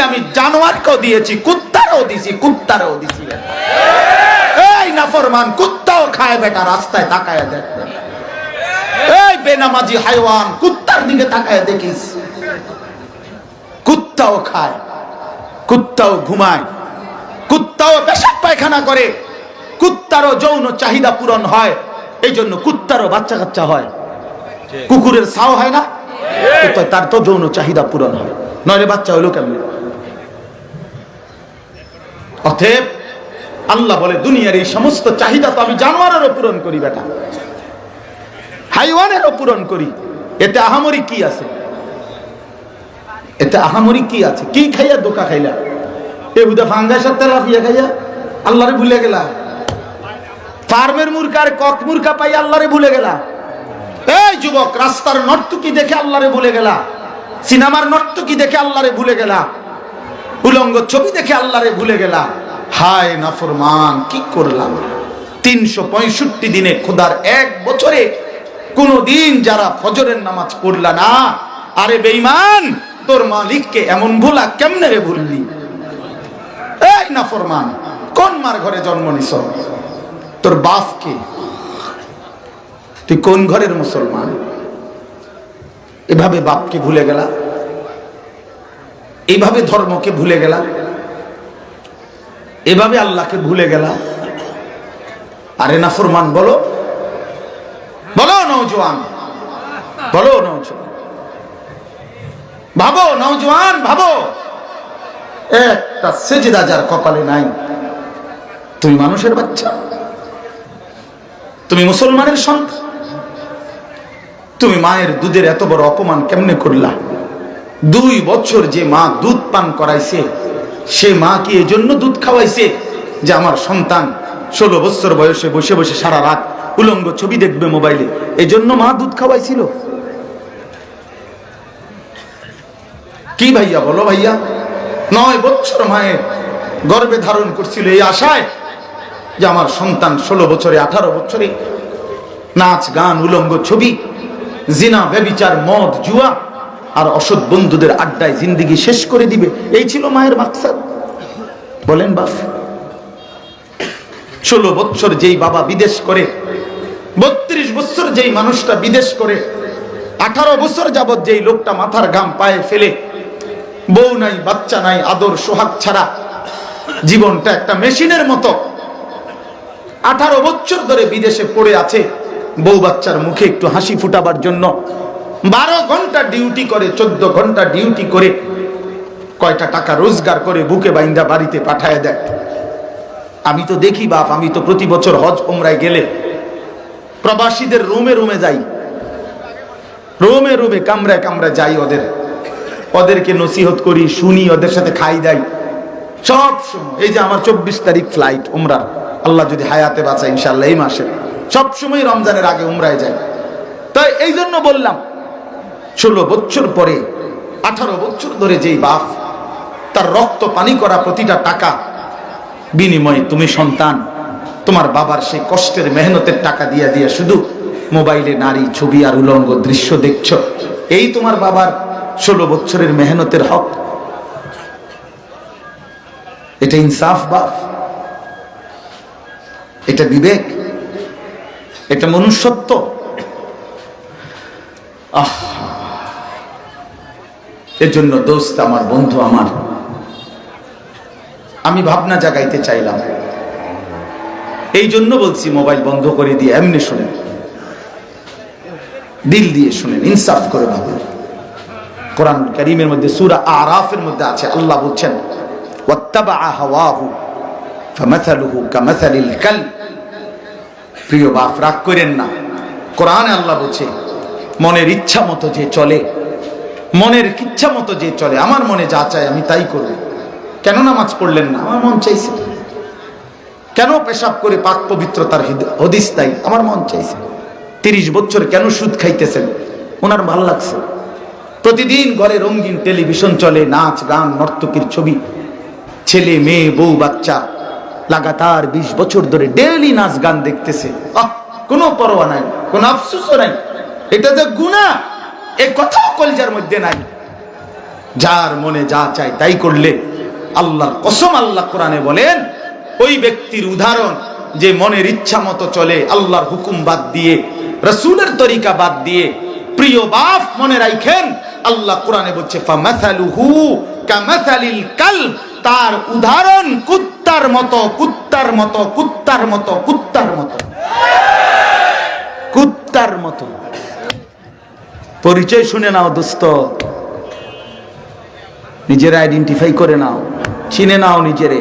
আমি জানোয়ারকেও দিয়েছি, কুত্তারও দিছি, কুত্তারও দিছি। এই নাফরমান কুত্তাও খায় বেটা, রাস্তায় তাকায় দেখ। এই বেনামাজি হাইওয়ান, কুত্তার দিকে তাকায় দেখিস। কুত্তাও খায়, কুত্তাও ঘুমায়, কুত্তাও পেশাব পায়খানা করে, কুত্তারও যৌন চাহিদা পূরণ হয়। এই জন্য কুত্তারও বাচ্চা কাচ্চা হয়। কুকুরের ছাও হয় না, তার তো যৌন চাহিদা পূরণ হয়, নইলে বাচ্চা হইলো কেমন? অতএব আল্লাহ বলে দুনিয়ার এই সমস্ত চাহিদা তো আমি জানোয়ারেরও পূরণ করি বেটা, হাইওয়ানেরও পূরণ করি। এতে আহামরি কি আছে? এতে আহামরি কি আছে? কি খাইয়া ধোকা খাইলা? এ বুদা ফাঙ্গাসের তেলাপিয়া খাইয়া আল্লাহরে ভুলে গেলা? ফার্মের মুরগার কক মুরগা পাই আল্লাহরে ভুলে গেলা? এই যুবক, রাস্তার নর্তকী দেখে আল্লাহরে ভুলে গেলা? সিনেমার নর্তকী দেখে আল্লাহরে ভুলে গেলা? উলঙ্গ ছবি দেখে আল্লাহরে ভুলে গেলা? হায় নাফরমান, কি করলাম? 365 দিনে, খোদার এক বছরে কোন দিন যারা ফজরের নামাজ পড়লা না, আরে বেঈমান, তোর মালিককে এমন ভোলা কেমনে রে ভুললি? এই নাফরমান, কোন মার ঘরে জন্ম নিছ? তোর বাপ কে? তুই কোন ঘরের মুসলমান? এভাবে বাপকে ভুলে গেলা, এভাবে ধর্মকে ভুলে গেলা, এভাবে আল্লাহকে ভুলে গেলা। আরে নাফরমান, বলো বলো নওজোয়ান, বলো নওজোয়ান, ভাবো নওজোয়ান, ভাবো। একটা সেজদা যার কপালে নাই। তুমি মানুষের বাচ্চা, তুমি মুসলমানের সন্তান, তুমি মায়ের দুধের এত বড় অপমান কেমনে করলা? 2 বছর যে মা দুধ পান করাইছে, সে মা কি এই জন্য দুধ খাওয়াইছে যে আমার সন্তান 16 বছর বয়সে বসে বসে সারা রাত উলঙ্গ ছবি দেখবে মোবাইলে? এই জন্য মা দুধ খাওয়াইছিল? কি ভাইয়া, বলো ভাইয়া? 9 বছর মায়ের গর্ভে ধারণ করছিল এই আশায় যে আমার সন্তান 16 বছরে 18 বছরে নাচ গান, উলঙ্গ ছবি, জিনা, ব্যভিচার, মদ, জুয়া আর অসৎ বন্ধুদের আড্ডায় জিন্দেগি শেষ করে দিবে। এই ছিল মায়ের মাকসাদ। বলেন বাপ, 16 বছর যেই বাবা বিদেশ করে, 32 বছর যেই মানুষটা বিদেশ করে, 18 বছর যাবত যেই লোকটা মাথার ঘাম পায়ে ফেলে, বউ নাই, বাচ্চা নাই, আদর সোহাগ ছাড়া জীবনটা একটা মেশিনের মতো 18 বছর ধরে বিদেশে পড়ে আছে, বউ বাচ্চার মুখে একটু হাসি ফুটাবার জন্য 12 ঘন্টা ডিউটি করে, 14 ঘন্টা ডিউটি করে কয়টা টাকা রোজগার করে বুকে বাইন্দা বাড়িতে পাঠায় দেয়। আমি তো দেখি বাপ, আমি তো প্রতি বছর হজ উমরায় গেলে প্রবাসীদের রুমে রুমে যাই, রুমে রুমে কামরায় কামরায় যাই, ওদেরকে নসিহত করি, শুনি, ওদের সাথে খাই দাই সব সময়। এই যে আমার 24 তারিখ ফ্লাইট উমরা, আল্লাহ যদি হায়াতে বাঁচায় ইনশাআল্লাহ এই মাসে, সব সময় রমজানের আগে উমরায় যাই। তাই এই জন্য বললাম, 16 বছর পরে 18 বছর ধরে যেই বাপ তার রক্ত পানি করা প্রতিটা টাকা বিনিময়ে তুমি সন্তান তোমার বাবার সেই কষ্টের মেহনতের টাকা দিয়া দিয়া শুধু মোবাইলে নারী ছবি আর উলঙ্গ দৃশ্য দেখছ, এই তোমার বাবার 16 বছরের মেহনতের হক? এটা ইনসাফ বাপ? এটা বিবেক? এটা মনুষ্যত্ব? এর জন্য দোস্ত আমার, বন্ধু আমার, আমি ভাবনা জাগাইতে চাইলাম। এই জন্য বলছি মোবাইল বন্ধ করে দিয়ে এমনি শুনেন, দিল দিয়ে শুনেন, ইনসাফ করে ভাবেন। কোরআন কারীমের মধ্যে সূরা আরাফের মধ্যে আছে, আল্লাহ বলছেন ওয়াত্তাবা হাওয়াহু ফামাসালুহু কামাসালিল কালব। প্রিয় বাপ, রাগ করেন না, কোরআনে আল্লাহ বলছে মনের ইচ্ছা মতো যে চলে, মনের ইচ্ছা মতো যে চলে, আমার মনে যা চায় আমি তাই করব। কেন নামাজ পড়লেন না? আমার মন চাইছে। কেন পেশাব করে পাক পবিত্রতার হদিস তাই? আমার মন চাইছে। 30 বছর কেন সুদ খাইতেছেন? ওনার ভালো লাগছে। প্রতিদিন ঘরে রঙিন টেলিভিশন চলে, নাচ গান, নর্তকীর ছবি, ছেলে মেয়ে বউ বাচ্চা লাগাতার 20 বছর ধরে ডেইলি নাচ গান দেখতেছে। কোনো পরোয়া নাই, কোনো আফসোসও নাই। এটা যে গুনাহ, এই কথাও কলজার মধ্যে নাই। যার মনে যা চায় তাই করলে আল্লাহর কসম আল্লাহ কোরআনে বলেন ওই ব্যক্তির উদাহরণ যে মনের ইচ্ছা মতো চলে, আল্লাহর হুকুম বাদ দিয়ে, রাসূলের তরিকা বাদ দিয়ে। প্রিয় বাপ মনে রাখেন, আল্লাহ কোরআনে বলছে ফামাসালুহু কামাসালিল কালব, তার উদাহরণ কুত্তার মতো, কুত্তার মতো, কুত্তার মতো, কুত্তার মতো, কুত্তার মতো। পরিচয় শুনে নাও দোস্ত, নিজের আইডেন্টিফাই করে নাও, চিনে নাও নিজেরে।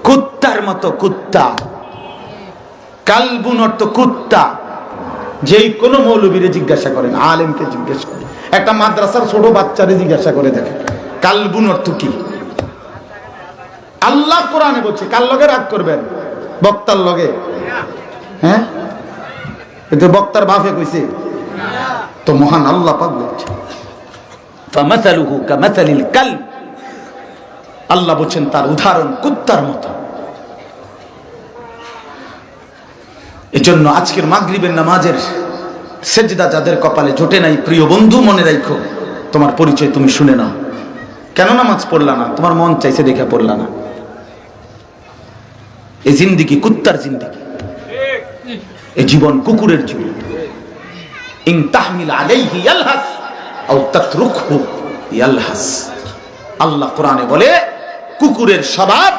কুত্তার মতো কুত্তা, কালবুন অর্থ কুত্তা। যেই কোনো মৌলবীরে জিজ্ঞাসা করেন, আলেমকে জিজ্ঞাসা করেন, একটা মাদ্রাসার ছোট বাচ্চারে জিজ্ঞাসা করে দেখেন কালবুন অর্থ কি। আল্লাহ কোরআনে বলছে, কার লগে রাগ করবেন? বক্তার লগে? হ্যাঁ, এটা বক্তার বাপে কইছে তো? মহান আল্লাহ পাক বলছে ফামাসালুহু কামাসালিল কালব, আল্লাহ বলছেন তার উদাহরণ কুত্তার মতো। এজন্য আজকের মাগরিবের নামাজের সেজদা যাদের কপালে জোটে নাই, প্রিয় বন্ধু মনে রাখো, তোমার পরিচয় তুমি শুনে নাও। কেন নামাজ পড়লা না? তোমার মন চাইছে দেখে পড়লা না। এই জিন্দেগি কুত্তার জিন্দেগি, এই জীবন কুকুরের জীবন। ইন তাহমিল আলাইহি ইয়ালহাস আও তাতরুকহু ইয়ালহাস। আল্লাহ কোরআনে বলে কুকুরের স্বভাব,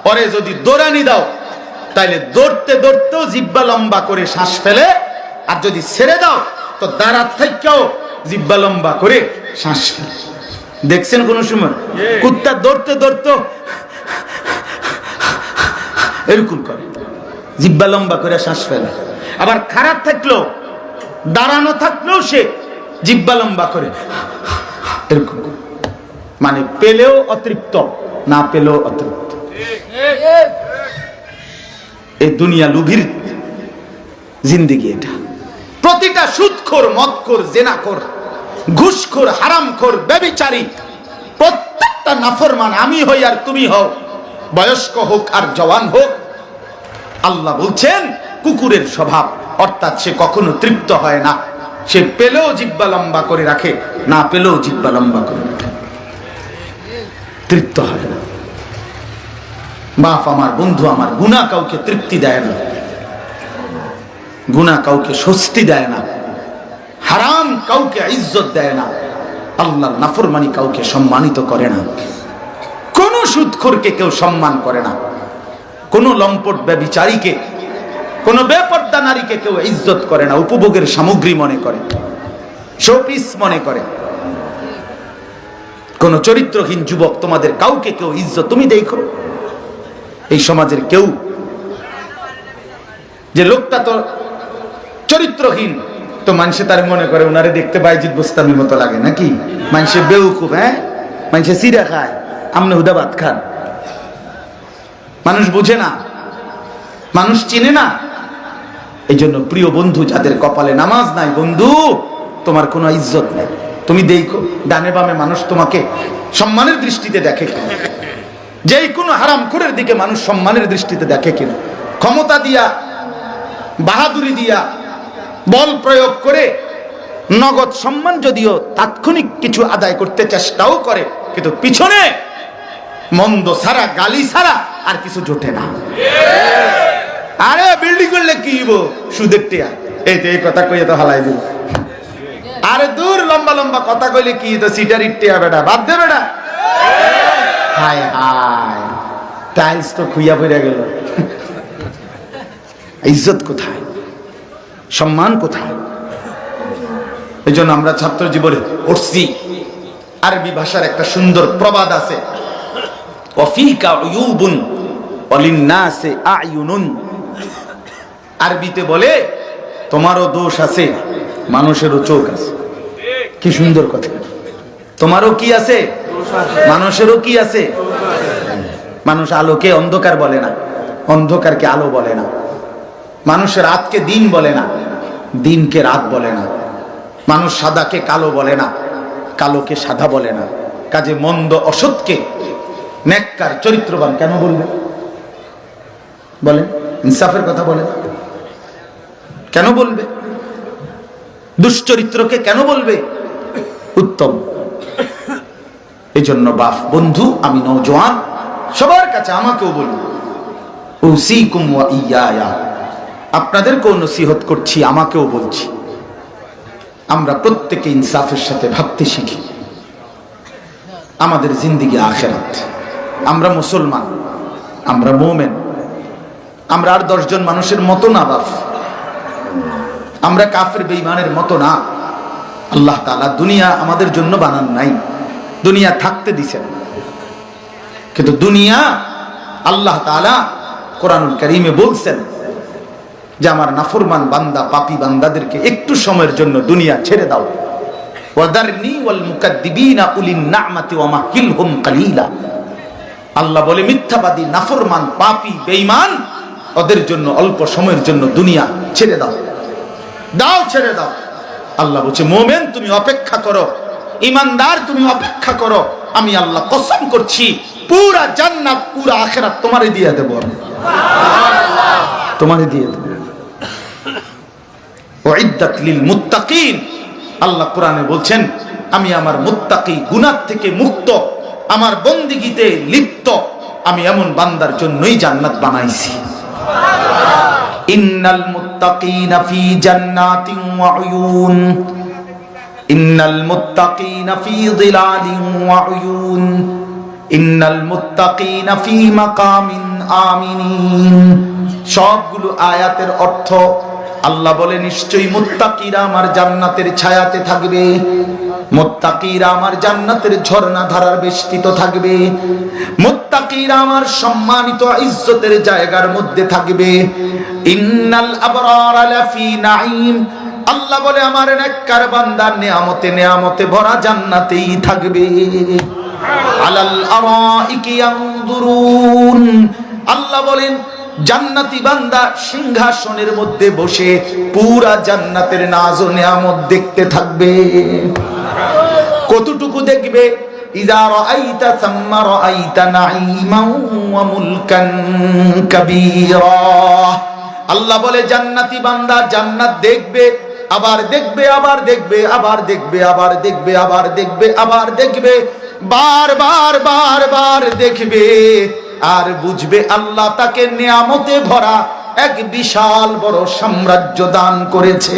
ওরে যদি দৌড়ানি দাও তাইলে দৌড়তে দৌড়তেও জিহ্বা লম্বা করে শ্বাস ফেলে, আর যদি ছেড়ে দাও তো দাঁড়া থেকেও জিহ্বা লম্বা করে শ্বাস ফেলে। দেখছেন কোন সময় কুত্তা দৌড়তে দৌড়তে এরকম করে, জিহ্বা লম্বা করে শ্বাস ফেলে। আবার খারাপ থাকলেও, দাঁড়ানো থাকলেও সে জিহ্বা লম্বা করে এরকম, মানে পেলেও অতৃপ্ত, না পেলেও অতৃপ্ত। এই দুনিয়া লুভির জিন্দেগি এটা। প্রতিটা সুদখোর, মদখোর, জেনাখোর, ঘুষখোর, হারামখোর, ব্যভিচারী, প্রত্যেকটা নাফরমান, আমি হই আর তুমি হও, বয়স্ক হোক আর জওয়ান হোক, আল্লাহ বলছেন কুকুরের স্বভাব, অর্থাৎ সে কখনো তৃপ্ত হয় না। সে পেলেও জিহ্বা লম্বা করে রাখে, না পেলেও জিহ্বা লম্বা করে রাখে, তৃপ্ত হয় না। বাপ আমার, বন্ধু আমার, গুনাহ কাউকে তৃপ্তি দেয় না, গুনাহ কাউকে স্বস্তি দেয় না, হারাম কাউকে ইজ্জত দেয় না, আল্লাহর নাফরমানি কাউকে সম্মানিত করে না। কোন সুদখোরকে কেউ সম্মান করে না, কোন লম্পট ব্যভিচারীকে, কোন বেপর্দা নারীকে কেউ ইজ্জত করে না, উপভোগের সামগ্রী মনে করে, শোপিস মনে করে। কোন চরিত্রহীন যুবক তোমাদের কাউকে কেউ ইজ্জত, তুমি দেখো এই সমাজের কেউ যে লোকটা তো চরিত্রহীন, তো মানুষে তার মনে করে ওনারে দেখতে বাইজিদ বোস্তামির মতো লাগে নাকি? মানুষে বেউকুফ, হ্যাঁ, মানুষে সিরা খায়, আমনে হুদা ভাত খান। মানুষ বুঝে না, মানুষ চিনে না। এই জন্য প্রিয় বন্ধু, যাদের কপালে নামাজ নাই, বন্ধু তোমার কোনো ইজ্জত নেই। তুমি দেখো ডানে বামে মানুষ তোমাকে সম্মানের দৃষ্টিতে দেখে কিনা, যেই কোনো হারামখোরের দিকে মানুষ সম্মানের দৃষ্টিতে দেখে কিনা। ক্ষমতা দিয়া, বাহাদুরি দিয়া, বল প্রয়োগ করে নগদ সম্মান যদিও তাৎক্ষণিক কিছু আদায় করতে চেষ্টাও করে, কিন্তু পিছনে মন্দ ছাড়া, গালি ছাড়া আর কিছু জোটে না। আরে বিল্ডিং করলে কি হইব, সুদের টিয়া, এই তো এই কথা কইয়া তো হালাই দিব। আরে দূর, লম্বা লম্বা কথা কইলে কি তো সিটারির টিয়া, বেটা বাদ দে বেটা। হায় হায়, টাইলস তো খুইয়া পড়ে গেল। ইজ্জত কোথায়, সম্মান কোথায়? এই জন্য আমরা ছাত্র জীবনে পড়ছি, আরবি ভাষার একটা সুন্দর প্রবাদ আছে, ওয়াফিকা উয়ুবুন ওয়ালিন্নাসি আয়ুনুন। আরবিতে বলে তোমারও দোষ আছে, মানুষেরও চোখ আছে। কি সুন্দর কথা! তোমারও কি আছে, মানুষেরও কি আছে। মানুষ আলোকে অন্ধকার বলে না, অন্ধকারকে আলো বলে না। মানুষের রাতকে দিন বলে না, দিনকে রাত বলে না। মানুষ সাদাকে কালো বলে না, কালোকে সাদা বলে না। কাজে মন্দ অসৎকে নেককার চরিত্রবান কেন বলবে? বলেন, ইনসাফের কথা বলেন, কেন বলবে? দুশ্চরিত্রকে কেন বলবে উত্তম? এজন্য বাপ, বন্ধু, আমি নওজোয়ান, সবার কাছে আমাকেও বলি, উসিকুম ওয়া ইয়া, আপনাদেরকেও নসিহত করছি, আমাকেও বলছি, আমরা প্রত্যেকে ইনসাফের সাথে ভাবতে শিখি। আমাদের জিন্দেগি আখিরাত, আমরা মুসলমান, আমরা মুমিন, আমরা আর 10 জন মানুষের মতো না বাপ, আমরা কাফের বেঈমানের মতো না। আল্লাহ তাআলা দুনিয়া আমাদের জন্য বানান নাই, দুনিয়া থাকতে দিছেন, কিন্তু দুনিয়া আল্লাহ তাআলা কোরআনুল কারীমে বলছেন যে আমার নাফরমান বান্দা, পাপী বান্দাদেরকে একটু সময়ের জন্য দুনিয়া ছেড়ে দাও। ওয়াদারনি ওয়াল মুকাদ্দিবিনা উলিন নি'মাতি ওয়া মাহিলহুম কালিলা। আল্লাহ বলে মিথ্যাবাদী, নাফরমান, পাপী, বেঈমান, ওদের জন্য অল্প সময়ের জন্য দুনিয়া ছেড়ে দাও, দাও, ছেড়ে দাও। আল্লাহ বলছে মুমিন তুমি অপেক্ষা করো, ঈমানদার তুমি অপেক্ষা করো, আমি আল্লাহ কসম করছি পুরা জান্নাত, পুরা আখিরাত তোমারে দিয়ে দেব, আমি তোমারে দিয়ে দেব। উইদ্দাত লিল মুত্তাকিন, আল্লাহ কোরআনে বলছেন আমি আমার মুত্তাকি, গুনাহ থেকে মুক্ত, আমার বন্দেগীতে লিপ্ত, আমি এমন বান্দার জন্যই জান্নাত বানাইছি। ইন্নাল মুত্তাকিনা ফি জান্নাতিন ওয়া উয়ুন, ইন্নাল মুত্তাকিনা ফি যিলালিন ওয়া উয়ুন, ইন্নাল মুত্তাকিনা ফি মাকামিন আমিনিন। সবগুলো আয়াতের অর্থ আল্লাহ বলে নিশ্চয়ই মুত্তাকিরা আমার জান্নাতের ছায়াতে থাকবে, মুত্তাকিরা আমার জান্নাতের ঝর্ণা ধারার বেষ্টিত থাকবে, মুত্তাকিরা আমার সম্মানিত ইজ্জতের জায়গার মধ্যে থাকবে। ইন্নাল আবরারা লাফি নাঈম, আল্লাহ বলে আমার নেককার বান্দা নেয়ামতে নেয়ামতে ভরা জান্নাতেই থাকবে। আলাল আরাইকি ইয়ানজুরুন, আল্লাহ বলেন জান্নাতি বান্দা সিংহাসনের মধ্যে বসে পুরা জান্নাতের নাজ ও নিয়ামত দেখতে থাকবে। কতটুকু দেখবে? ইযা রাআইতা সাম্মা রাআইতা নাঈমান ওয়া মুলকান কাবীরা। আল্লাহ বলে জান্নাতি বান্দা জান্নাত দেখবে, আবার দেখবে, আবার দেখবে, আবার দেখবে, আবার দেখবে, আবার দেখবে, আবার দেখবে, বারবার বারবার দেখবে, আর বুঝবে আল্লাহ তাকে নিয়ামতে ভরা এক বিশাল বড় সাম্রাজ্য দান করেছে।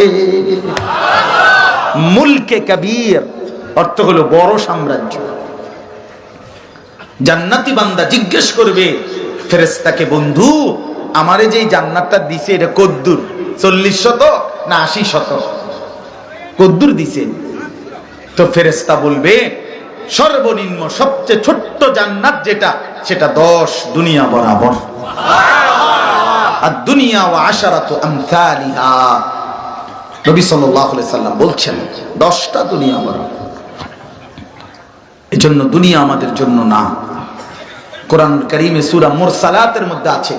মুলকে কবীর অর্থ হলো বড় সাম্রাজ্য। জান্নাতি বান্দা জিজ্ঞেস করবে ফেরেশতাকে, বন্ধু আমারে যেই জান্নাতটা দিছে এটা কদ্দুর? 40 শতক না 80 শতক? কদ্দুর দিছে? তো ফেরেশতা বলবে সর্বনিম্ন সবচেয়ে ছোট্ট জান্নাত যেটা, সেটা 10 দুনিয়া বরাবর। আর দুনিয়া ওয়া আশারাতু আমসালিহা, নবী সাল্লাল্লাহু আলাইহি সাল্লাম বলছেন 10টা দুনিয়া বরাবর। এজন্য দুনিয়া আমাদের জন্য না। কোরআনুল কারীমে সূরা মুরসালাতের মধ্যে আছে,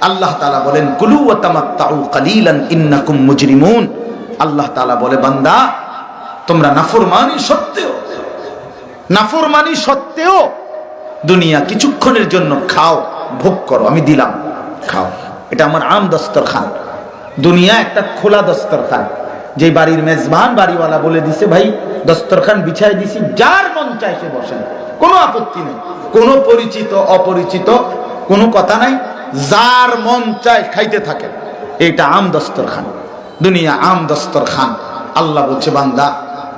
আল্লাহ তাআলা বলেন কুলু ওয়া তামাত্তাউ কালিলান ইন্নাকুম মুজরিমুন। আল্লাহ তাআলা বলে বান্দা তোমরা নাফরমানি সত্ত্বেও দুনিয়া কিছুক্ষণের জন্য খাও, ভোগ করো, আমি দিলাম, খাও। এটা আমার আম দস্তরখান। দুনিয়া একটা খোলা দস্তরখান, যে বাড়ির মেজবান বাড়িওয়ালা বলে দিছে ভাই দস্তরখান বিছাই দিছি, যার মন চায় সে বসেন, কোনো আপত্তি নেই, কোনো পরিচিত অপরিচিত কোনো কথা নাই, যার মন চায় খাইতে থাকে। এটা আম দস্তরখান, দুনিয়া আম দস্তরখান। আল্লাহ বলছে বান্দা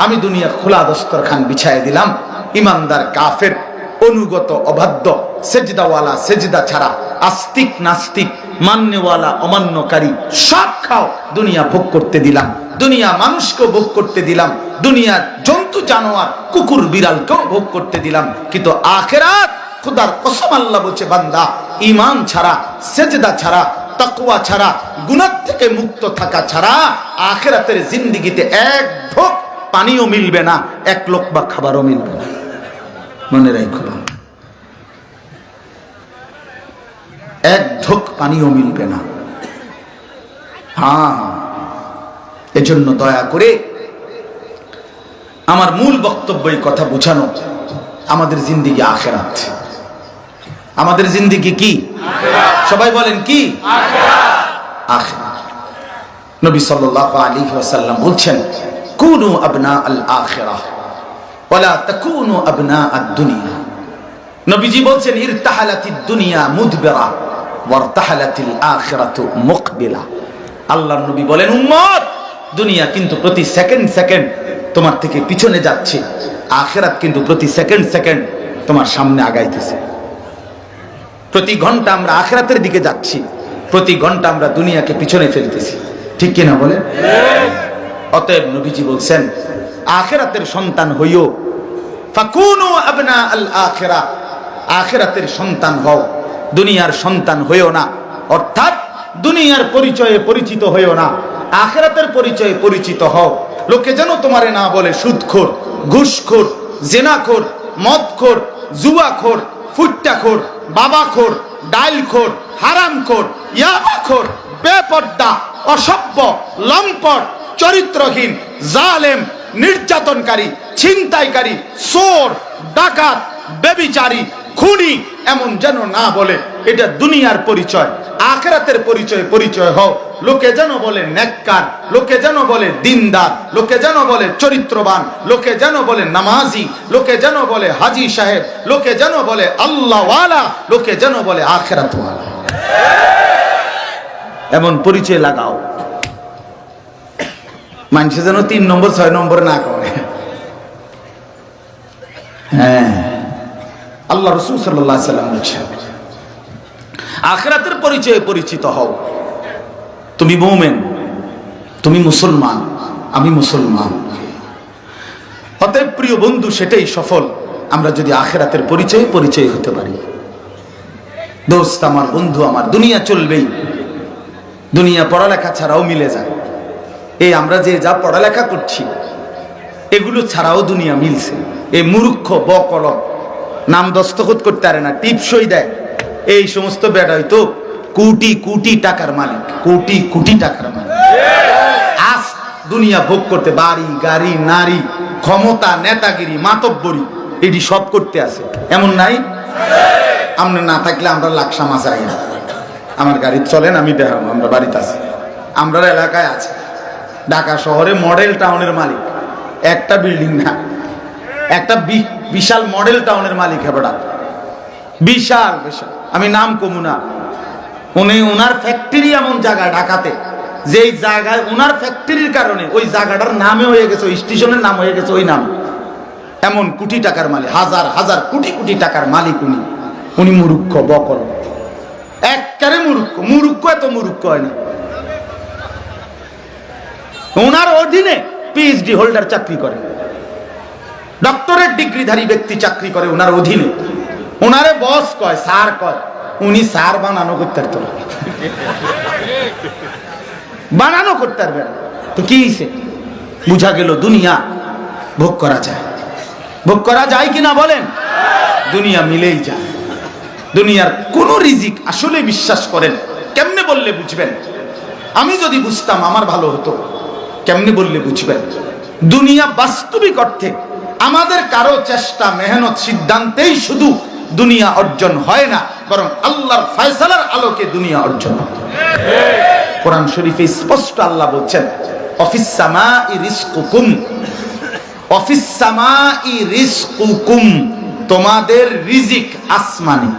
আমি দুনিয়া খোলা দস্তরখান বিছাই দিলাম, ইমানদার কাফের অনুগত অবাধ্য সেজদাওয়ালা সেজদা ছাড়া, আস্তিক নাস্তিক, মান্যওয়ালা অমান্যকারী সব খাও, দুনিয়া ভোগ করতে দিলাম, দুনিয়া মানুষকে ভোগ করতে দিলাম, দুনিয়ার জন্তু জানোয়ার কুকুর বিড়ালকেও ভোগ করতে দিলাম, কিন্তু আখিরাত খোদার কসম আল্লাহ বলছে বান্দা ঈমান ছাড়া, সেজদা ছাড়া, তাকওয়া ছাড়া, গুনাহ থেকে মুক্ত থাকা ছাড়া আখিরাতের জিন্দেগিতে এক ঢোক পানিও মিলবে না, এক লোকমা খাবারও মিলবে না। মনে রাখো, এক ঢোক পানিও মিলবে না। হ্যাঁ, এজন্য দয়া করে আমার মূল বক্তব্য এই কথা বুঝানো, আমাদের জিন্দেগি আখিরাত। আমাদের জিন্দেগি কি? সবাই বলেন কি? আখিরাত। নবী সাল্লাল্লাহু আলাইহি ওয়াসাল্লাম বলছেন কুনু আবনা আল আখিরাহ, ওয়ালা তাকুনু আবনাআদ দুনিয়া। নবীজি বলছেন ইরতাহালাতিদ দুনিয়া মুদবিরা ওয়ারতাহালাতিল আখিরাতু মুকবিলা। আল্লাহর নবী বলেন, উম্মত, দুনিয়া কিন্তু প্রতি সেকেন্ড সেকেন্ড তোমার থেকে পিছনে যাচ্ছে, আখিরাত কিন্তু প্রতি সেকেন্ড সেকেন্ড তোমার সামনে আগাইতেছে। প্রতি ঘন্টা আমরা আখিরাতের দিকে যাচ্ছি, প্রতি ঘন্টা আমরা দুনিয়াকে পিছনে ফেলতেছি, ঠিক কিনা বলেন? অতএব নবীজি বলছেন, আখিরাতের সন্তান হইও, ফাকুনু আবনা আল আখিরা, আখিরাতের সন্তান হও, দুনিয়ার সন্তান হইও না। অর্থাৎ দুনিয়ার পরিচয়ে পরিচিত হইও না, আখিরাতের পরিচয়ে পরিচিত হও। লোকে যেন তোমারে না বলে সুদখোর, ঘুষখোর, জেনাখোর, মদখোর, জুয়াখোর, ফুট্টাখোর, বাবাখোর, ডাইলখোর, হারামখোর, ইয়াবাখোর, বেপর্দা, অসভ্য, লম্পট, চরিত্রহীন, জালেম, নির্যাতনকারী, ছিনতাইকারী, চোর, ডাকাত, ব্যভিচারী, খুনি এমন যেন না বলে। এটা দুনিয়ার পরিচয়। আখিরাতের পরিচয় পরিচয় হও। লোকে যেন বলে নেককার, লোকে যেন বলে দিনদার, লোকে যেন বলে চরিত্রবান, লোকে যেন বলে নামাজি, লোকে যেন বলে হাজি সাহেব, লোকে যেন বলে আল্লাহওয়ালা, লোকে যেন বলে আখিরাতওয়ালা। এমন পরিচয় লাগাও, মানুষে যেন 3 নম্বর 6 নম্বর না করে। হ্যাঁ, আল্লাহ রাসূল সাল্লাল্লাহু আলাইহি ওয়াসাল্লাম বলেছেন, আখিরাতের পরিচয়ে পরিচিত হও। তুমি মুমিন, তুমি মুসলমান, আমি মুসলমান। অতএব প্রিয় বন্ধু, সেটাই সফল, আমরা যদি আখিরাতের পরিচয়ে পরিচয় হতে পারি। দোস্ত আমার, বন্ধু আমার, দুনিয়া চলবেই, দুনিয়া পড়ালেখা ছাড়াও মিলে যায়। এই আমরা যে যা পড়ালেখা করছি এগুলো ছাড়াও দুনিয়া মিলছে। এই মূর্খ বকলম নাম দস্তখত করতে পারে না, টিপসই দেয়, এই সমস্ত বেটা হয়তো কোটি কোটি টাকার মালিক, কোটি কোটি টাকার মালিক। আজ দুনিয়া ভোগ করতে, বাড়ি গাড়ি, নারী, ক্ষমতা, নেতাগিরি, মাতব্বরি, এটি সব করতে আছে, এমন নাই? আমরা না থাকলে আমরা লাকসা মাছাই, আমার গাড়ি চলেন, আমি দেখাবো, আমরা বাড়িতে আছি, আমরা এলাকায় আছে। ঢাকা শহরে মডেল টাউনের মালিক, একটা বিল্ডিং না, একটা বিশাল মডেল টাউনের মালিক হেবড়া, বিশাল বিশাল। আমি নাম কমু না, ওনার ফ্যাক্টরি এমন জায়গায় ঢাকাতে, যেই জায়গায় ওনার ফ্যাক্টরির কারণে ওই জায়গাটার নামে হয়ে গেছে, ওই স্টেশনের নাম হয়ে গেছে ওই নাম। এমন কোটি টাকার মালিক, হাজার হাজার কোটি কোটি টাকার মালিক উনি মূর্খ বকল, একবারে মূর্খ। মূর্খ এত মূর্খ হয় না। ওনার অধীনে পিএইচডি হোল্ডার চাকরি করে, ডক্টরেট ডিগ্রিধারী ব্যক্তি চাকরি করে ওনার অধীনে। ওনারে বস কয়, স্যার কয়, উনি স্যার বানানো করতে পারত না, বানানো করতে পারবে না। তো কি হইছে? বুঝা গেল দুনিয়া ভোগ করা যায়। ভোগ করা যায় কিনা বলেন? দুনিয়া মিলেই যায়। দুনিয়ার কোন রিজিক আসলে বিশ্বাস করেন, কেমনে বললে বুঝবেন? আমি যদি বুঝতাম আমার ভালো হতো। কেমনে বললে বুঝবেন? দুনিয়া বাস্তবিক অর্থে আমাদের কারো চেষ্টা, মেহনত, সিদ্ধান্তেই শুধু দুনিয়া অর্জন হয় না, বরং আল্লাহর ফয়সালার আলোকে দুনিয়া অর্জন হয়। কোরআন শরীফে স্পষ্ট আল্লাহ বলছেন, অফিস সামাই রিজকুকুম, অফিস সামাই রিজকুকুম, তোমাদের রিজিক আসমানে।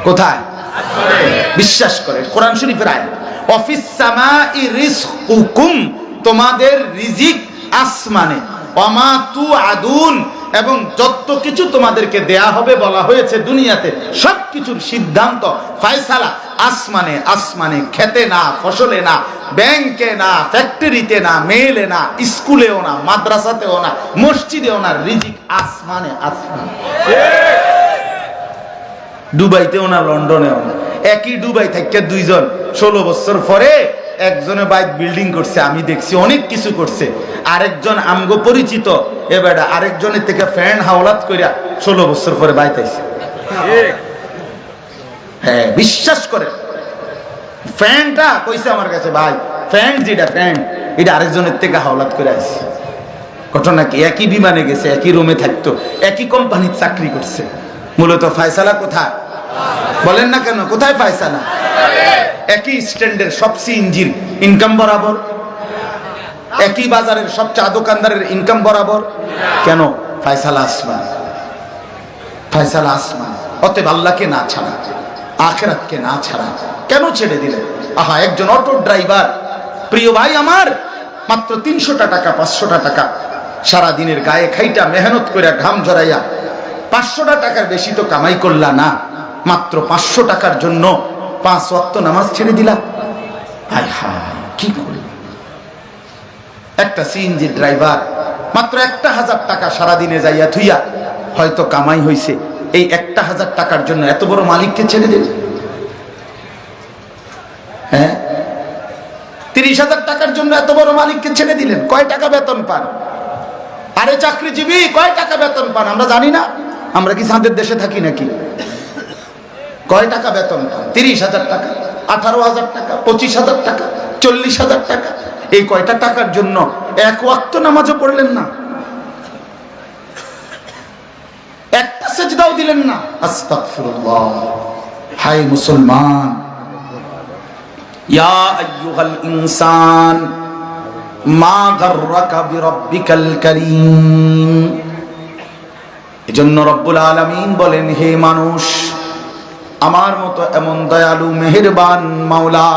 কোথায়? বিশ্বাস করে কোরআন শরীফের আয়াত, অফিস সামাই রিজকুকুম, তোমাদের রিজিক আসমানে। ওয়ামা তুআদুন, এবং যত কিছু তোমাদেরকে দেয়া হবে বলা হয়েছে দুনিয়াতে, সবকিছুর সিদ্ধান্ত, ফয়সালা আসমানে। আসমানে, খেতে না, ফসলে না, ব্যাংকে না, ফ্যাক্টরিতে না, মেলে না, স্কুলেও না, মাদ্রাসাতেও না, মসজিদেও না, রিজিক আসমানে। আসমানে, দুবাইতেও না, লন্ডনেও না। একই দুবাই থেকে দুইজন 16 বছর পরে একজনে বাইক বিল্ডিং করছে, আমি দেখছি অনেক কিছু করছে। আরেকজন আমগো পরিচিত, এবার আরেকজনের থেকে ফ্যান হাওলাত কইরা 16 বছর পরে বাইতাইছে। হ্যাঁ, বিশ্বাস করে। ফ্যানটা কইছে আমার কাছে, ভাই ফ্যান যেটা ফ্যান, এটা আরেকজনের থেকে হাওলাত করে আসছে। ঘটনা কি? একই বিমানে গেছে, একই রুমে থাকতো, একই কোম্পানির চাকরি করছে। মূলত ফয়সালা কোথায় বলেন না কেন? কোথায় ফয়সালা? একই স্ট্যান্ডের, সবচেয়ে ইঞ্জিন, ইনকাম বরাবর। একই বাজারের সব চা দোকানদারের ইনকাম বরাবর কেন? ফয়সালা আসমান, ফয়সালা আসমান। অতএব আল্লাহকে না ছাড়া, আখিরাতকে না ছাড়া কেন ছেড়ে দিলেন? আহা, একজন অটো ড্রাইভার, প্রিয় ভাই আমার, মাত্র 300 টাকা 500 টাকা সারা দিনের গায়ে খাইটা মেহনত করে ঘাম ঝরাইয়া 500 টাকার বেশি তো কামাই করলা না, মাত্র 500 টাকার জন্য 5 ওয়াক্ত নামাজ ছেড়ে দিলা। হায় হায়, কি করল? একটা সিএনজি ড্রাইভার মাত্র 1000 টাকা সারা দিনে যাইয়া থুইয়া হয়তো কামাই হইছে, এই 1000 টাকার জন্য এত বড় মালিককে ছেড়ে দিল। হ্যাঁ, 30,000 টাকার জন্য এত বড় মালিককে ছেড়ে দিলেন। কয় টাকা বেতন পান? আরে চাকরিজীবী কয় টাকা বেতন পান আমরা জানি না? আমরা কি চাঁদের দেশে থাকি নাকি? কয় টাকা বেতন পান? 30,000 টাকা, 18,000 টাকা, 25,000 টাকা, 40,000 টাকা। এই কয়টা টাকার জন্য এক ওয়াক্ত নামাজও পড়লেন না, একটা সেজদাও দিলেন না। আস্তাগফিরুল্লাহ। হায় মুসলমান, ইয়া আইয়ুহাল ইনসান মা গাররাকা বিরাব্বিকাল কারীম। এজন্য রব্বুল আলামিন বলেন, হে মানুষ, আমার মতো এমন দয়ালু মেহেরবান মাওলা,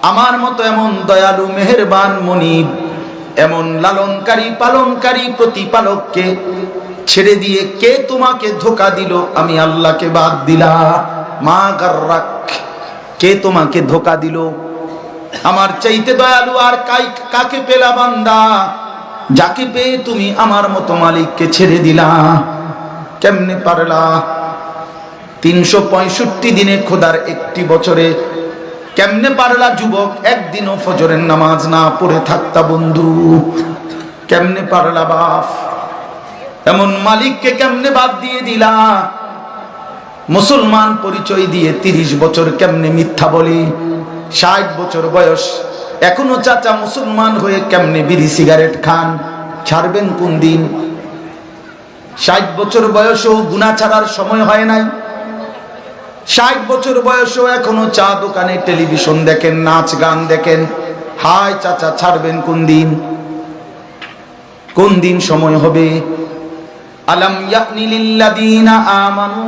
আমার মতো এমন দয়ালু মেহেরবান মনিব, এমন লালনকারী পালনকারী প্রতিপালককে ছেড়ে দিয়ে কে তোমাকে ধোঁকা দিল? আমি আল্লাহকে বাদ দিলা। মা গাররাক, কে তোমাকে ধোঁকা দিল? আমার চাইতে দয়ালু আর কাকে পেলা বান্দা, যাকে পেয়ে তুমি আমার মতো মালিককে ছেড়ে দিলা? কেমনে পারলা? 365 দিনে খোদার একটি বছরে কেমনে পারলা যুবক একদিনও ফজরের নামাজ না পড়ে থাকতা? বন্ধু, কেমনে পারলা বাপ? এমন মালিককে কেমনে বাদ দিয়ে দিলা? মুসলমান পরিচয় দিয়ে 30 বছর কেমনে মিথ্যা বলি? 60 বছর বয়স এখনো চাচা মুসলমান হয়ে কেমনে বিড়ি সিগারেট খান? ছাড়বেন কোন দিন? 60 বছর বয়সেও গুনাহ ছাড়ার সময় হয় নাই। 60 বছর বয়সেও এখনো চা দোকানে টেলিভিশন দেখেন, নাচ গান দেখেন। হায় চাচা, ছাড়বেন কোন দিন? কোন দিন সময় হবে? আলাম ইয়ানি লিল্লাযীনা আমানু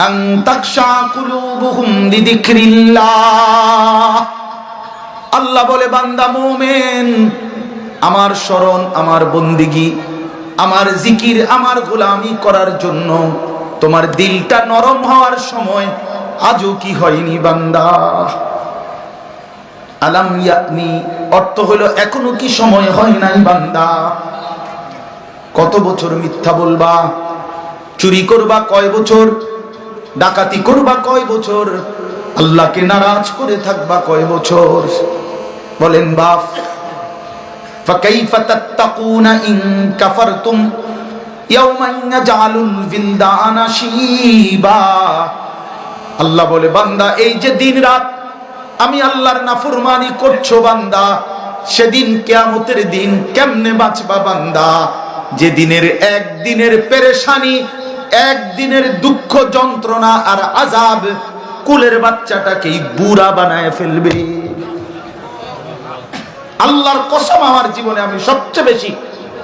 আন তাখশা কুলুবুহুম লিযিকরিল্লাহ। আল্লাহ বলে, বান্দা মুমিন, আমার শরণ, আমার বন্দিগি, আমার জিকির, আমার গোলামি করার জন্য তোমার দিলটা নরম হওয়ার সময় আজও কি হয়নি বান্দা? আলাম ইয়ানি অর্থ হলো এখনো কি সময় হয় নাই বান্দা? কত বছর মিথ্যা বলবা? চুরি করবা কয় বছর? ডাকাতি করবা কয় বছর? আল্লাহকে নারাজ করে থাকবা কয় বছর? বলেন বাপ। ফাকাইফা তাত্তাকুনা ইন কাফারতুম ইয়াওমান ইয়াজআলুল বিলদানা শিবা। আল্লাহ বলে, বান্দা এই যে দিন রাত আমি আল্লাহর নাফরমানি করছো বান্দা, সেদিন কিয়ামতের দিন কেমনে বাঁচবা বান্দা? যে দিনের একদিনের পেরেশানি, একদিনের দুঃখ যন্ত্রণা আর আযাব কুলের বাচ্চাটাকেই বুড়া বানায় ফেলবে। আল্লাহর কসম, আমার জীবনে আমি সবচেয়ে বেশি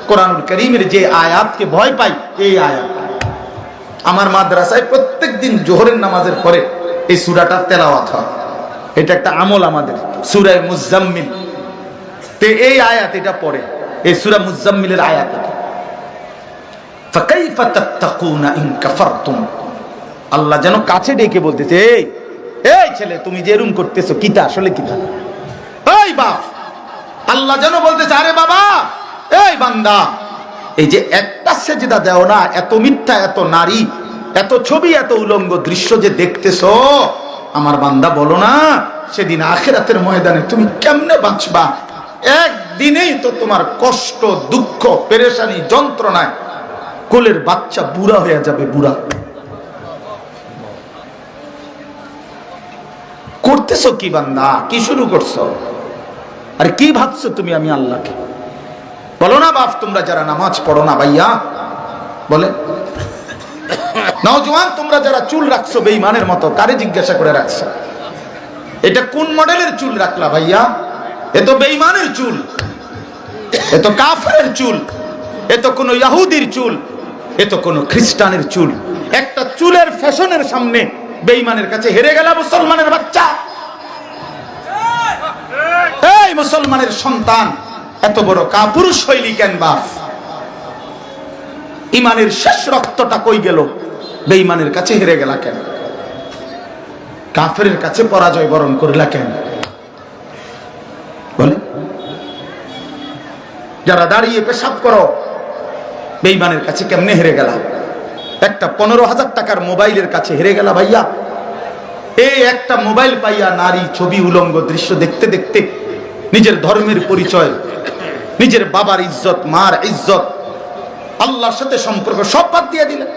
কোরআনুল কারীমের যে আয়াতকে ভয় পাই, এই আয়াত। আমার মাদ্রাসায় প্রত্যেকদিন জোহরের নামাজের পরে এই সূরাটা তেলাওয়াত হয়। এটা একটা আমল আমাদের, সূরা মুজাম্মিল। তে এই আয়াত এটা পড়ে, এই সূরা মুজাম্মিলের আয়াত। ফাকাইফা তাত্তাকুনা ইন কাফারতুম। আল্লাহ যেন কাছে ডেকে বলতেছে, এই ছেলে, তুমি যে এরকম করতেছো কিটা, আসলে কিটা? এই বাপ, আল্লাহ যেন বলতেছে, আরে বাবা, এই বান্দা, এই যে একটা সেজদা দেও না, এত মিথ্যা, এত নারী, এত ছবি, এত উলঙ্গ দৃশ্য যে দেখতেছো, আমার বান্দা বলো না সেদিন আখিরাতের ময়দানে তুমি কেমনে বাঁচবা? একদিনেই তো তোমার কষ্ট, দুঃখ, পেরেশানি, যন্ত্রণায় কোলের বাচ্চা বুড়া হয়ে যাবে। বুড়া করতেছো কি বান্দা? কি শুরু করছো? আর কি ভাবছো তুমি আমি আল্লাহকে? বলো না বাপ, তোমরা যারা নামাজ পড়ো না ভাইয়া, বলে নওজোয়ান, তোমরা যারা চুল রাখছো বেঈমানের মতো, কারে জিজ্ঞাসা করে রাখছো? এটা কোন মডেলের চুল রাখলা ভাইয়া? এ তো বেঈমানের চুল, এ তো কাফেরের চুল, এ তো কোনো ইহুদির চুল, এ তো কোনো খ্রিস্টানের চুল। একটা চুলের ফ্যাশনের সামনে বেঈমানের কাছে হেরে গেল মুসলমানের বাচ্চা। এই মুসলমানের সন্তান এত বড় কাপুরুষ হইলি কেন বাপ? ইমানের শেষ রক্তটা কই গেল? বেঈমানের কাছে হেরে গেলা কেন? কাফেরের কাছে পরাজয় বরণ করিলা কেন? বলে যারা দাঁড়িয়ে পেশাব করো, বেঈমানের কাছে কেমনে হেরে গেলা? একটা 15,000 টাকার মোবাইলের কাছে হেরে গেলা ভাইয়া। এই একটা মোবাইল পাইয়া নারী, ছবি, উলঙ্গ দৃশ্য দেখতে দেখতে নিজের ধর্মের পরিচয়, নিজের বাবার ইজ্জত, মার ইজ্জত, আল্লাহর সাথে সম্পর্ক সব বাদ দিয়ে দিলেন।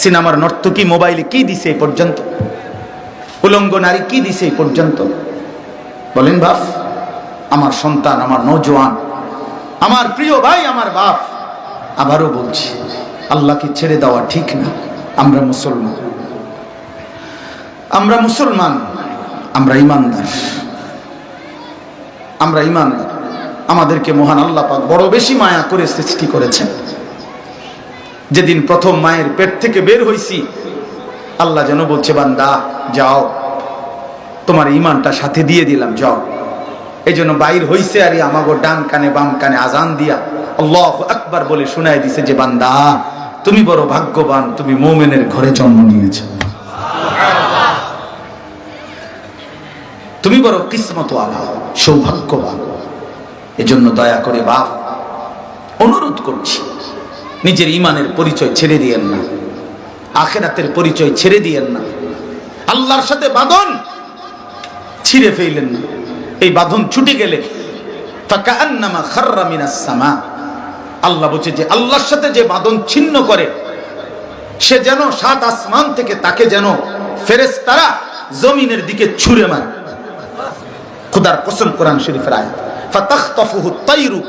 সিনেমার নর্তকী মোবাইলে কি দিছে এই পর্যন্ত? উলঙ্গ নারী কি দিছে এই পর্যন্ত? বলেন বাপ, আমার সন্তান, আমার নওজোয়ান, আমার প্রিয় ভাই, আমার বাপ, আবারও বলছি, আল্লাহকে ছেড়ে দেওয়া ঠিক না। আমরা মুসলমান, আমরা মুসলমান, আমরা ইমানদার, আমরা ইমানদার। আমাদেরকে মহান আল্লাহ পাক বড় বেশি মায়া করে সৃষ্টি করেছেন। যেদিন প্রথম মায়ের পেট থেকে বের হইছি, আল্লাহ যেন বলছে, বান্দা যাও, তোমার ইমানটা সাথে দিয়ে দিলাম, যাও। এই জন্য বাইর হইছে, আর আমাগো ডান কানে বাম কানে আজান দিয়া আল্লাহু আকবার বলে শুনাই দিছে যে, বান্দা তুমি বড় ভাগ্যবান, তুমি মুমিনের ঘরে জন্ম নিয়েছো, তুমি বড় কিসমতওয়ালা, সৌভাগ্যবান। এজন্য দয়া করে বাপ, অনুরোধ করছি, নিজের ইমানের পরিচয় ছেড়ে দিয়েন না, আখিরাতের পরিচয় ছেড়ে দিয়েন না, আল্লাহর সাথে বাঁধন ছিঁড়ে ফেললেন না। এই বাঁধন ছুটে গেলে ফাকান্নামা খাররা মিনাস সামা, আল্লাহ বলছে যে আল্লাহর সাথে যে বাঁধন ছিন্ন করে, সে যেন 7 আসমান থেকে তাকে যেন ফেরেশতারা জমিনের দিকে ছুঁড়ে মারে। খোদার কসম, কোরআন শরীফের আয়াত, ফাতাখতাফুহু আত-তায়রু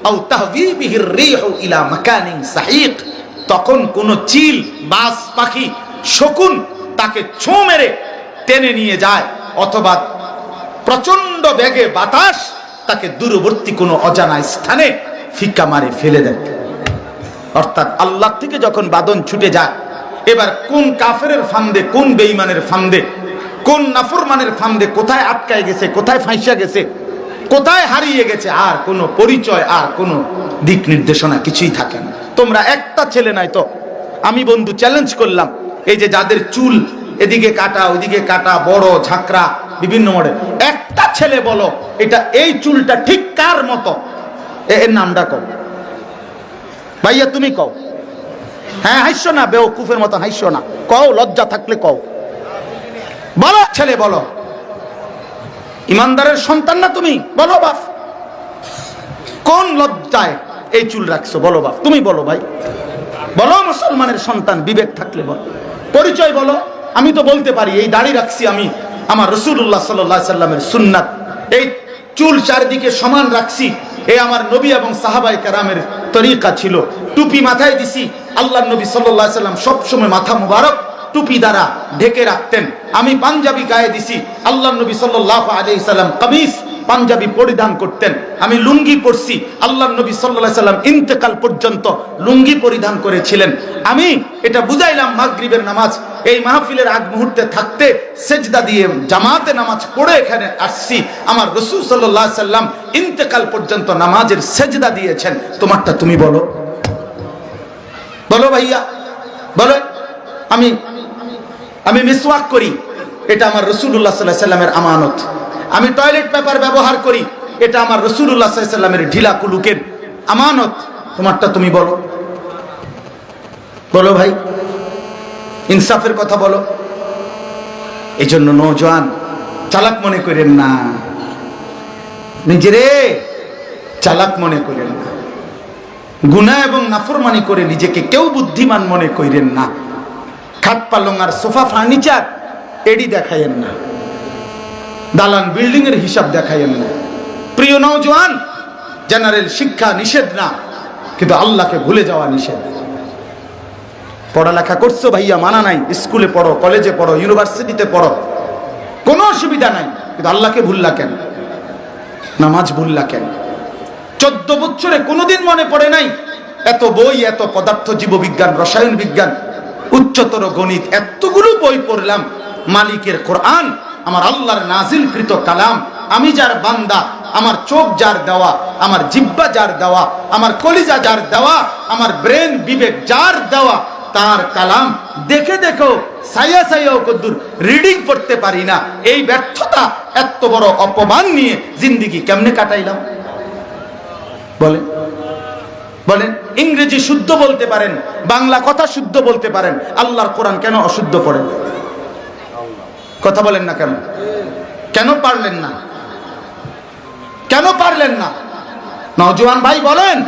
আও তাহবি বিহির রিহু ইলা মাকানিন সাহিক। তখন কোন চিল, বাজ পাখি, শকুন তাকে ছোঁ মেরে টেনে নিয়ে যায়, অথবা প্রচন্ড বেগে বাতাস তাকে দূরবর্তী কোনো অজানা স্থানে ফিক্কা মারে ফেলে দেয়। অর্থাৎ আল্লাহ থেকে যখন বাঁধন ছুটে যায়, এবার কোন কাফেরের ফান্দে, কোন বেঈমানের ফান্দে, কোন নাফরমানের ফান্দে কোথায় আটকায় গেছে, কোথায় ফাঁসিয়া গেছে, কোথায় হারিয়ে গেছে, আর কোনো পরিচয়, আর কোনো দিক নির্দেশনা কিছুই থাকে না। তোমরা একটা ছেলে নাই তো, আমি বন্ধু চ্যালেঞ্জ করলাম, এই যে যাদের চুল এদিকে কাটা ওইদিকে কাটা, বড় ঝাঁকড়া বিভিন্ন মডেল, একটা ছেলে বলো এটা এই চুলটা ঠিক কার মতো, এর নামটা কও ভাইয়া, তুমি কও। হ্যাঁ হাসছো না, বেওকুফের মতো হাসছো না, কও, লজ্জা থাকলে কও, বলো ছেলে, বলো। ইমানদারের সন্তান না তুমি, বলো বাপ, কোন লজ্জায় এই চুল রাখছো, বলো বাপ, তুমি বলো ভাই, বলো। মুসলমানের সন্তান, বিবেক থাকলে বলো, পরিচয় বলো। আমি তো বলতে পারি এই দাড়ি রাখছি আমি আমার রাসূলুল্লাহ সাল্লাল্লাহু আলাইহি সাল্লামের সুন্নাত, এই চুল চারদিকে সমান রাখছি, এই আমার নবী এবং সাহাবায়ে কেরামের তরিকা ছিল। টুপি মাথায় দিছি, আল্লাহর নবী সাল্লাল্লাহু আলাইহি সাল্লাম সবসময় মাথা মুবারক টুপি দ্বারা ঢেকে রাখতেন। আমি পাঞ্জাবি গায়ে দিছি, আল্লাহর নবী সাল্লাল্লাহু আলাইহি সাল্লাম কামিজ পাঞ্জাবি পরিধান করতেন। আমি লুঙ্গি পরছি, আল্লাহর নবী সাল্লাল্লাহু আলাইহি সাল্লাম ইন্তেকাল পর্যন্ত লুঙ্গি পরিধান করেছিলেন। আমি এটা বুঝাইলাম মাগরিবের নামাজ এই মাহফিলের আগ মুহূর্তে থাকতে সেজদা দিয়ে জামাতে নামাজ পড়ে এখানে আসছি। আমার রাসূল সাল্লাল্লাহু আলাইহি সাল্লাম ইন্তেকাল পর্যন্ত নামাজের সেজদা দিয়েছেন। তোমারটা তুমি বলো, বলো ভাইয়া, বলো। আমি মিসওয়াক করি, এটা আমার রাসূলুল্লাহ সাল্লাল্লাহু আলাইহি সাল্লামের আমানত। আমি টয়লেট পেপার ব্যবহার করি, এটা আমার রাসূলুল্লাহ সাল্লাল্লাহু আলাইহি সাল্লামের ঢিলা কুলুকের আমানত। তোমারটা তুমি বলো, বলো ভাই, ইনসাফের কথা বলো। এই জন্য নওজোয়ান চালাক মনে করেন না, নিজেরে চালাক মনে করেন না, গুনাহ এবং নাফরমানি করে নিজেকে কেউ বুদ্ধিমান মনে করেন না। খাট পালং আর সোফা ফার্নিচার এডি দেখায়েন না, দালান বিল্ডিং এর হিসাব দেখায়েন না। প্রিয় নওজোয়ান, জেনারেল শিক্ষা নিষেধ না, কিন্তু আল্লাহকে ভুলে যাওয়া নিষেধ। পড়ালেখা করছো ভাইয়া, মানা নাই, স্কুলে পড়ো, কলেজে পড়ো, ইউনিভার্সিটিতে পড়ো, কোনো অসুবিধা নাই, কিন্তু আল্লাহকে ভুললা কেন? নামাজ ভুললা কেন? 14 বছরে কোনোদিন মনে পড়ে নাই? এত বই, এত পদার্থ জীববিজ্ঞান, রসায়ন বিজ্ঞান, উচ্চতর গণিত, এতগুলো বই পড়লাম। মালিকের কোরআন, আমার আল্লাহর নাজিলকৃত কালাম, আমি যার বান্দা, আমার চোখ যার দেওয়া, আমার জিহ্বা যার দেওয়া, আমার কলিজা যার দেওয়া, আমার ব্রেন বিবেক যার দেওয়া, তার কালাম দেখে দেখেও সাইয়া সাইয়াও কদ্দুর রিডিং পড়তে পারি না। এই ব্যর্থতা, এত বড় অপমান নিয়ে জিন্দেগি কেমনে কাটাইলাম বলেন? বলেন, ইংরেজি শুদ্ধ বলতে পারেন, বাংলা কথা শুদ্ধ বলতে পারেন, আল্লাহর কোরআন কেন অশুদ্ধ পড়েন? কথা বলেন না কেন? কেন পারলেন না? কেন পারলেন না? নওজোয়ান ভাই বলেন।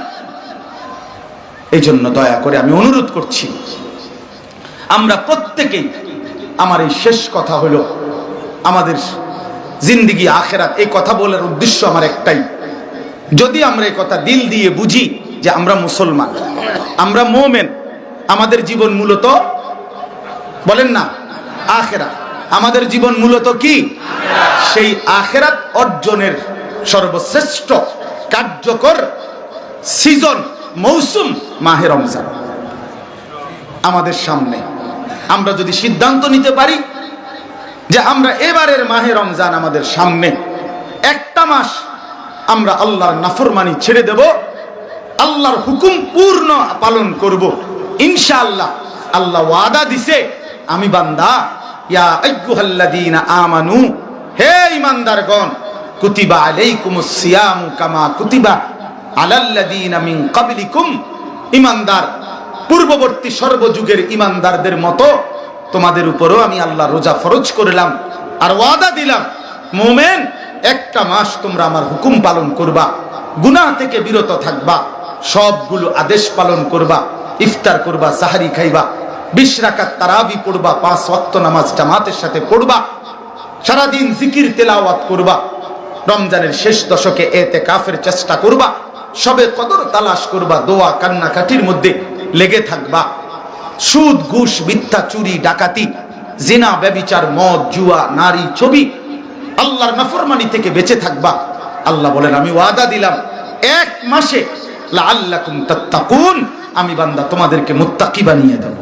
এই জন্য দয়া করে আমি অনুরোধ করছি, আমরা প্রত্যেকেই, আমার এই শেষ কথা হলো, আমাদের জিন্দেগি আখেরাত, এই কথা বলার উদ্দেশ্য আমার একটাই, যদি আমরা এই কথা দিল দিয়ে বুঝি যে আমরা মুসলমান, আমরা মুমিন, আমাদের জীবন মূলত, বলেন না, আখেরাত। আমাদের জীবন মূলত কি? সেই আখেরাত অর্জনের সর্বশ্রেষ্ঠ কার্যকর সিজন, মৌসুম মাহে রমজান আমাদের সামনে। আমরা যদি সিদ্ধান্ত নিতে পারি যে আমরা এবারের মাহে রমজান আমাদের সামনে, একটা মাস আমরা আল্লাহর নাফরমানি ছেড়ে দেব, আল্লাহর হুকুম পূর্ণ পালন করব, ইনশাআল্লাহ। আল্লাহ ওয়াদা দিছে, আমি বান্দা, ইয়া আইয়ুহাল্লাযীনা আমানু, হে ঈমানদারগণ, কুতিবা আলাইকুমুস সিয়ামু কামা কুতিবা আলাল্লাযীনা মিন ক্বাবলিকুম, ঈমানদার পূর্ববর্তী সর্বযুগের ঈমানদারদের মতো তোমাদের উপরও আমি আল্লাহ রোজা ফরজ করলাম। আর ওয়াদা দিলাম, মুমিন, একটা মাস তোমরা আমার হুকুম পালন করবা, গুনাহ থেকে বিরত থাকবা, সবগুলো আদেশ পালন করবা, ইফতার করবা, সাহারি খাইবা, 20 রাকাত তারাবি পড়বা, 5 ওয়াক্ত নামাজ জামাতের সাথে পড়বা, সারাদিন জিকির তেলাওয়াত করবা, রমজানের শেষ দশকে ইতিকাফের চেষ্টা করবা, সবে কদর তালাশ করবা, দোয়া কান্নাকাটির মধ্যে লেগে থাকবা, সুদ ঘুষ মিথ্যা চুরি ডাকাতি জিনা ব্যভিচার মদ জুয়া নারী ছবি আল্লাহর নাফরমানি থেকে বেঁচে থাকবা। আল্লাহ বলেন, আমি ওয়াদা দিলাম, এক মাসে লাআল্লাকুম তাত্তাকুন, আমি বান্দা তোমাদেরকে মুত্তাকি বানিয়ে দেব।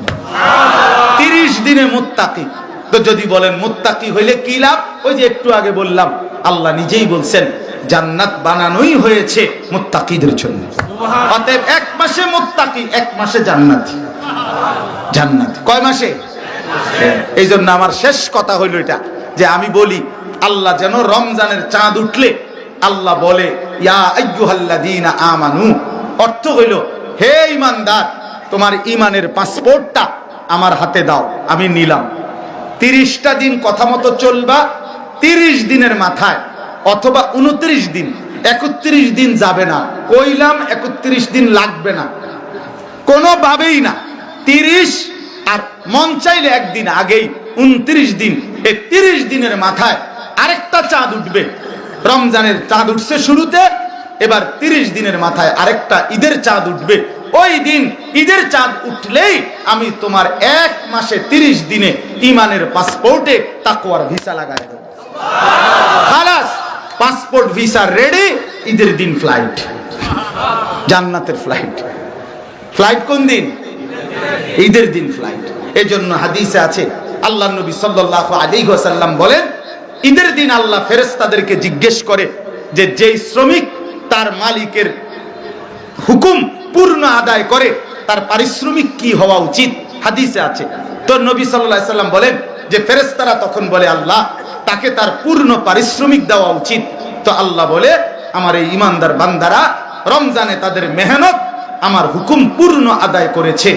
30 দিনে মুত্তাকি। তো যদি বলেন মুত্তাকি হইলে কি লাভ? ওই যে একটু আগে বললাম, আল্লাহ নিজেই বলছেন জান্নাত বানানোই হয়েছে মুত্তাকিদের জন্য। অতএব এক মাসে মুত্তাকি, এক মাসে জান্নাতি। জান্নাত কয় মাসে? এই জন্য আমার শেষ কথা হইল এটা, যে আমি বলি, আল্লাহ যেন রমজানের চাঁদ উঠলে আল্লাহ বলে ইয়া আইয়ুহাল্লাযীনা আমানু, অর্থ হইল, হে ঈমানদার, তোমার ঈমানের পাসপোর্টটা আমার হাতে দাও, আমি নিলাম। 30টা দিন কথা মতো চলবা, 30 দিনের মাথায় অথবা 29 দিন, 31 দিন যাবে না, কইলাম 31 দিন লাগবে না, কোনোভাবেই না। 30 আর মন চাইলে একদিন আগেই 29 দিন, এই 30 দিনের মাথায় আরেকটা চাঁদ উঠবে। রমজানের চাঁদ উঠছে শুরুতে, এবার 30 দিনের মাথায় আরেকটা ঈদের চাঁদ উঠবে। ওই দিন ঈদের চাঁদ উঠলেই আমি তোমার এক মাসে 30 দিনে ঈমানের পাসপোর্টে তাকওয়ার ভিসা লাগাই দেব। খালাস, পাসপোর্ট ভিসা রেডি, ঈদের দিন ফ্লাইট, জান্নাতের ফ্লাইট। ফ্লাইট কোন দিন? ঈদের দিন ফ্লাইট। এই জন্য হাদিসে আছে, আল্লাহ নবী সাল্লাল্লাহু আলাইহি ওয়াসাল্লাম বলেন, ঈদের দিন আল্লাহ ফেরেশতাদেরকে জিজ্ঞেস করে যে যেই শ্রমিক তার মালিকের হুকুম পূর্ণ আদায় করে তার পারিশ্রমিক কি হওয়া উচিত? হাদিসে আছে। তো নবী সাল্লাল্লাহু আলাইহি ওয়াসাল্লাম বলেন যে ফেরেশতারা তখন বলে, আল্লাহ, তাকে তার পূর্ণ পারিশ্রমিক দেওয়া উচিত। তো আল্লাহ বলে, আমার এই ঈমানদার বান্দারা রমজানে তাদের মেহনত আমার হুকুম পূর্ণ আদায় করেছে,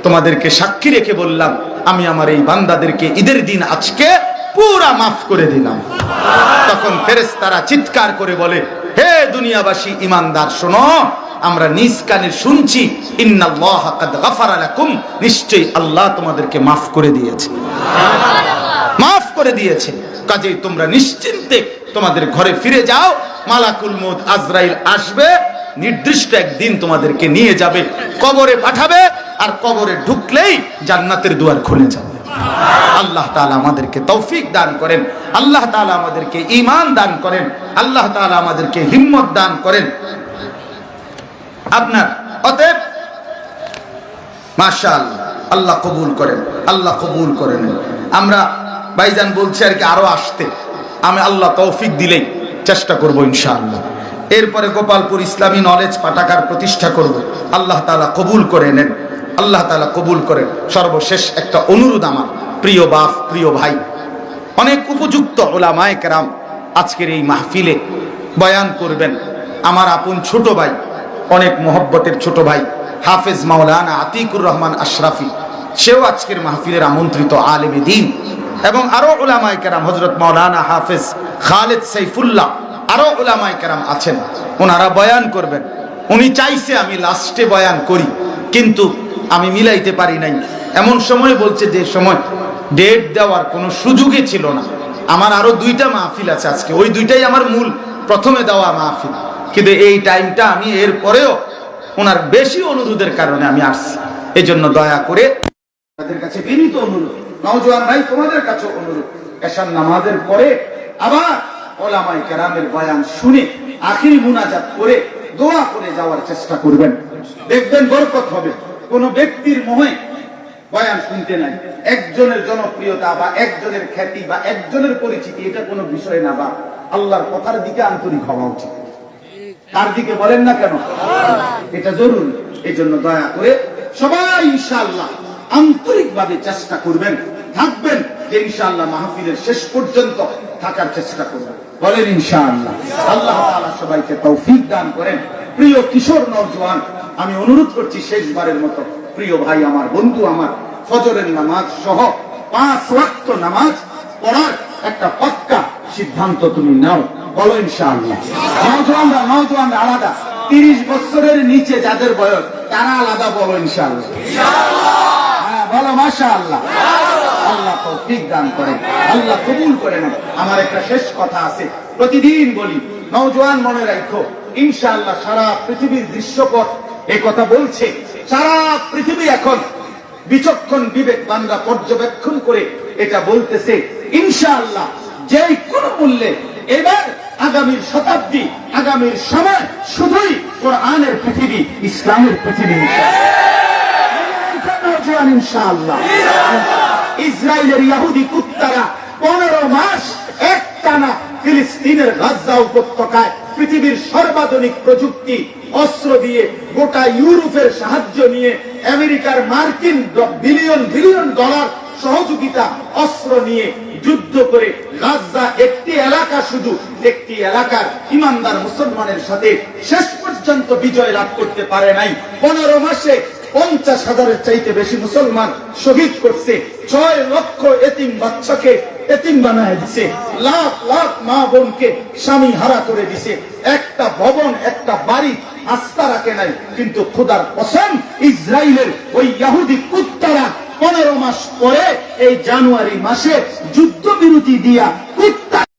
তোমাদেরকে সাক্ষী রেখে বললাম, আমি আমার এই বান্দাদেরকে ঈদের দিন আজকে পুরা মাফ করে দিলাম। তখন ফেরেশতারা চিৎকার করে বলে, হে দুনিয়াবাসী ঈমানদার, শোনো, আমরা নিজ কানে শুনছি, ইন্নাল্লাহা কাদ গাফারা লাকুম, নিশ্চয়ই আল্লাহ তোমাদেরকে মাফ করে দিয়েছে, মাফ করে দিয়েছে। কাজেই তোমরা নিশ্চিন্তে তোমাদের ঘরে ফিরে যাও, মালাকুল মউত আজরাইল আসবে, নির্দিষ্ট একদিন তোমাদেরকে নিয়ে যাবে, কবরে পাঠাবে, আর কবরে ঢুকলেই জান্নাতের দুয়ার খুলে যাবে। আল্লাহ তাআলা আমাদেরকে তৌফিক দান করেন, আল্লাহ তাআলা আমাদেরকে ঈমান দান করেন, আল্লাহ তাআলা আমাদেরকে হিম্মত দান করেন। আপনার অতএব মাশাআল্লাহ, আল্লাহ কবুল করেন, আল্লাহ কবুল করেন। আমরা ভাইজান বলছি আর কি আরো আসতে, আমি আল্লাহ তৌফিক দিলেই চেষ্টা করব ইনশাআল্লাহ। এরপরে গোপালপুর ইসলামী নলেজ পাঠাগার প্রতিষ্ঠা করব, আল্লাহ তাআলা কবুল করে নেন, আল্লাহ তাআলা কবুল করেন। সর্বশেষ একটা অনুরোধ আমার, প্রিয় বাপ, প্রিয় ভাই, অনেক উপযুক্ত উলামায়ে কেরাম আজকের এই মাহফিলে বয়ান করবেন। আমার আপন ছোট ভাই, অনেক মহব্বতের ছোট ভাই হাফেজ মাওলানা আতিকুর রহমান আশরাফি, সেও আজকের মাহফিলের আমন্ত্রিত আলেমে দ্বীন। এবং আরো উলামায়ে কেরাম, হযরত মাওলানা হাফেজ খালেদ সাইফুল্লাহ, আরো উলামায়ে কেরাম আছেন, ওনারা বয়ান করবেন। উনি চাইছে আমি লাস্টে বয়ান করি, কিন্তু আমি মিলাইতে পারি নাই। এমন সময় বলছে যে সময় ডেট দেওয়ার কোনো সুযোগই ছিল না। আমার আরো দুইটা মাহফিল আছে আজকে, ওই দুইটাই আমার মূল প্রথমে দেওয়া মাহফিল, কিন্তু এই টাইমটা আমি এর পরেও ওনার বেশি অনুরোধের কারণে আমি আসছি। এই জন্য দয়া করে তাদের কাছে বিনীত অনুরোধ, নওজোয়ান ভাই তোমাদের কাছে অনুরোধ, এশার নামাজের পরে আবার উলামায়ে কেরামের বয়ান শুনে আখিরি মুনাজাত করে দোয়া করে যাওয়ার চেষ্টা করবেন, দেখবেন বরকত হবে। কোন ব্যক্তির মোহে বয়ান শুনতে নাই, একজনের জনপ্রিয়তা বা একজনের খ্যাতি বা একজনের পরিচিতি, এটা কোনো বিষয় না, বা আল্লাহর কথার দিকে আন্তরিক হওয়া উচিত। তার দিকে বলেন না কেন, এটা জরুরি। এই জন্য দয়া করে সবাই ইনশাআল্লাহ আন্তরিকভাবে চেষ্টা করবেন, থাকবেন, যে ইনশাআল্লাহ মাহফিলের শেষ পর্যন্ত থাকার চেষ্টা করবেন। বলেন ইনশাআল্লাহ। আল্লাহ তাআলা সবাইকে তৌফিক দান করেন। প্রিয় কিশোর নওজোয়ান, আমি অনুরোধ করছি শেষবারের মতো, প্রিয় ভাই আমার, বন্ধু আমার, ফজরের নামাজ সহ 5 ওয়াক্ত নামাজ পড়ার একটা পাক্কা সিদ্ধান্ত তুমি নাও। বলো ইনশাআল্লাহ। নওজোয়ানরা আলাদা, 30 বছরের নিচে যাদের বয়স তারা আলাদা। বলো ইনশাআল্লাহ। হ্যাঁ বলো মাশাআল্লাহ। আল্লাহ তৌফিক দান করেন, আল্লাহ কবুল করে নেন। আমার একটা শেষ কথা আছে, প্রতিদিন বলি, নওজোয়ান মনে রাখো, ইনশাআল্লাহ সারা পৃথিবীর দৃশ্যপট এই কথা বলছে। সারা পৃথিবী এখন বিচক্ষণ বিবেকবানরা পর্যবেক্ষণ করে এটা বলতেছে, ইনশাআল্লাহ যেই কোন মূল্যে এবার আগামীর শতাব্দী, আগামীর সময় শুধুই কোরআনের পৃথিবী, ইসলামের পৃথিবী। ইনশাআল্লাহ ইসরায়েলের ইহুদি কুত্তারা 15 মাস একটানা ফিলিস্তিনের গাজা উপত্যকায় পৃথিবীর সর্বাধুনিক প্রযুক্তি অস্ত্র দিয়ে, গোটা ইউরোপের সাহায্য নিয়ে, আমেরিকার মার্কিন বিলিয়ন বিলিয়ন ডলার সহযোগিতা অস্ত্র নিয়ে যুদ্ধ করে গাজা একটি এলাকা, শুধু একটি এলাকার ইমানদার মুসলমানের সাথে শেষ পর্যন্ত বিজয় লাভ করতে পারে নাই। 15 মাসে 50,000-এর চাইতে বেশি মুসলমান শহীদ করছে, 6 লক্ষ এতিম বাচ্চাকে এতিম বানায় দিছে, লাখ লাখ মা বোনকে স্বামী হারা করে দিছে, একটা ভবন, একটা বাড়ি আস্থা রাখে নাই। কিন্তু খোদার কসম, ইসরায়েলের ওই ইহুদি কুত্তারা 15 মাস পরে এই জানুয়ারি মাসে যুদ্ধবিরতি দিয়া কুত্তা